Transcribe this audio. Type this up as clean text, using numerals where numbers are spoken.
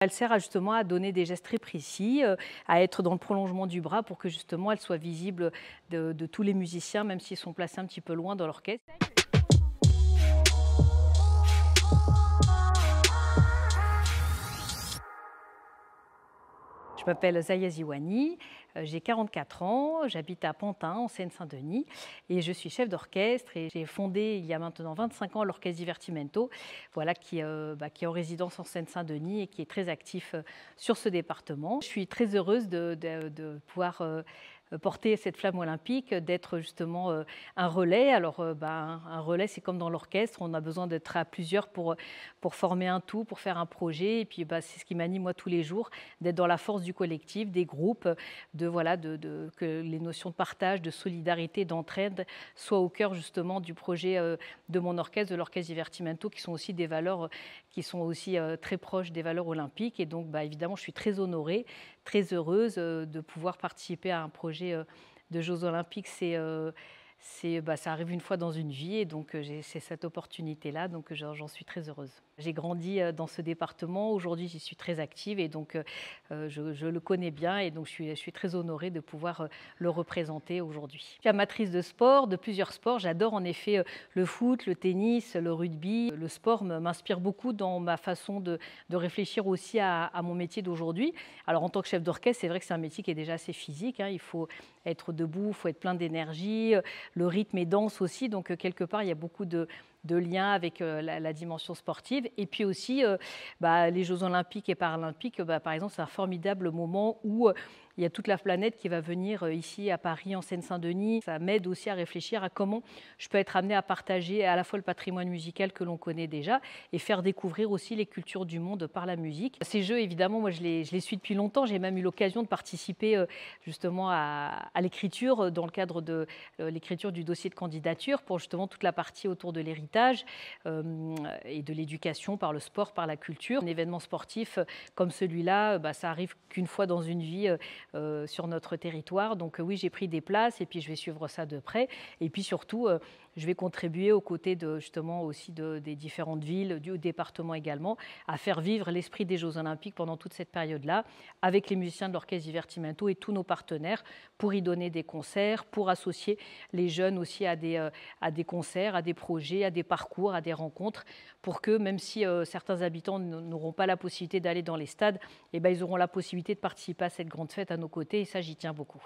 Elle sert justement à donner des gestes très précis, à être dans le prolongement du bras pour que justement elle soit visible de tous les musiciens, même s'ils sont placés un petit peu loin dans l'orchestre. Je m'appelle Zaya Ziwani, j'ai 44 ans, j'habite à Pantin, en Seine-Saint-Denis, et je suis chef d'orchestre. Et j'ai fondé il y a maintenant 25 ans l'Orchestre Divertimento, voilà, qui est en résidence en Seine-Saint-Denis et qui est très actif sur ce département. Je suis très heureuse de pouvoir porter cette flamme olympique, d'être justement un relais. Alors, un relais, c'est comme dans l'orchestre, on a besoin d'être à plusieurs pour former un tout, pour faire un projet. Et puis, c'est ce qui m'anime moi tous les jours, d'être dans la force du collectif, des groupes, que les notions de partage, de solidarité, d'entraide soient au cœur justement du projet de mon orchestre, de l'Orchestre Divertimento, qui sont aussi des valeurs qui sont aussi très proches des valeurs olympiques. Et donc, évidemment, je suis très honorée, très heureuse de pouvoir participer à un projet de Jeux olympiques. Ça arrive une fois dans une vie, et donc c'est cette opportunité-là, donc j'en suis très heureuse. J'ai grandi dans ce département, aujourd'hui j'y suis très active, et donc je le connais bien, et donc je suis très honorée de pouvoir le représenter aujourd'hui. Je suis amatrice de sport, de plusieurs sports. J'adore en effet le foot, le tennis, le rugby. Le sport m'inspire beaucoup dans ma façon de réfléchir aussi à mon métier d'aujourd'hui. Alors en tant que chef d'orchestre, c'est vrai que c'est un métier qui est déjà assez physique, hein. Il faut être debout, il faut être plein d'énergie. Le rythme est dense aussi, donc quelque part, il y a beaucoup de liens avec la dimension sportive. Et puis aussi, les Jeux olympiques et paralympiques, par exemple, c'est un formidable moment où il y a toute la planète qui va venir ici à Paris, en Seine-Saint-Denis. Ça m'aide aussi à réfléchir à comment je peux être amenée à partager à la fois le patrimoine musical que l'on connaît déjà et faire découvrir aussi les cultures du monde par la musique. Ces Jeux, évidemment, moi, je les suis depuis longtemps. J'ai même eu l'occasion de participer justement à l'écriture, dans le cadre de l'écriture du dossier de candidature, pour justement toute la partie autour de l'héritage et de l'éducation par le sport, par la culture. Un événement sportif comme celui-là, ça arrive qu'une fois dans une vie sur notre territoire. Donc oui, j'ai pris des places, et puis je vais suivre ça de près. Et puis surtout, je vais contribuer aux côtés justement aussi des différentes villes, du département également, à faire vivre l'esprit des Jeux olympiques pendant toute cette période-là, avec les musiciens de l'Orchestre Divertimento et tous nos partenaires, pour y donner des concerts, pour associer les jeunes aussi à des concerts, à des projets, à des parcours, à des rencontres, pour que même si certains habitants n'auront pas la possibilité d'aller dans les stades, ils auront la possibilité de participer à cette grande fête à nos côtés, et ça, j'y tiens beaucoup.